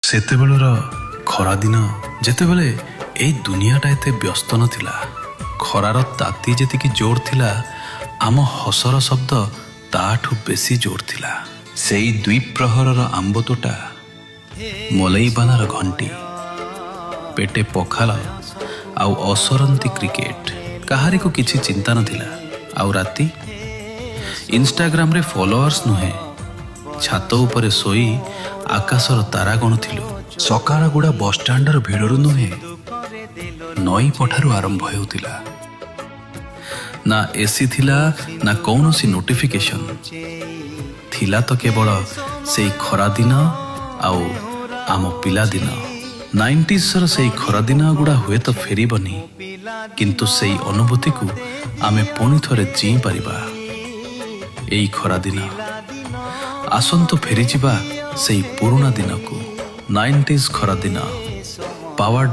ସେତେବେଳର ଖରାଦିନ ଯେତେବେଳେ ଏଇ ଦୁନିଆଟା ଏତେ ବ୍ୟସ୍ତ ନଥିଲା, ଖରାର ତାତି ଯେତିକି ଜୋର ଥିଲା, ଆମ ହସର ଶବ୍ଦ ତାଠୁ ବେଶୀ ଜୋର ଥିଲା। ସେଇ ଦ୍ୱିପ୍ରହରର ଆମ୍ବ ତୋଟା, ମଲେଇବାନାର ଘଣ୍ଟି, ପେଟେ ପଖାଳ ଆଉ ଅସରନ୍ତି କ୍ରିକେଟ। କାହାରିକୁ କିଛି ଚିନ୍ତା ନଥିଲା। ଆଉ ରାତି, ଇନଷ୍ଟାଗ୍ରାମରେ ଫଲୋଅର୍ସ ନୁହେଁ, ଛାତ ଉପରେ ଶୋଇ ଆକାଶର ତାରା ଗଣୁଥିଲୁ। ସକାଳ ଗୁଡ଼ା ବସଷ୍ଟାଣ୍ଡର ଭିଡ଼ରୁ ନୁହେଁ, ନଈ ପଠାରୁ ଆରମ୍ଭ ହେଉଥିଲା। ନା ଏସି ଥିଲା, ନା କୌଣସି ନୋଟିଫିକେସନ ଥିଲା, ତ କେବଳ ସେଇ ଖରାଦିନ ଆଉ ଆମ ପିଲାଦିନ। 90sର ସେଇ ଖରାଦିନ ଗୁଡ଼ା ହୁଏତ ଫେରିବନି, କିନ୍ତୁ ସେଇ ଅନୁଭୂତିକୁ ଆମେ ପୁଣି ଥରେ ଜିଇଁ ପାରିବା। ଏଇ ଖରାଦିନ ଆସନ୍ତୁ ଫେରିଯିବା ସେଇ ପୁରୁଣା ଦିନକୁ। 90s ଖରାଦିନ ପାୱାର୍ଡ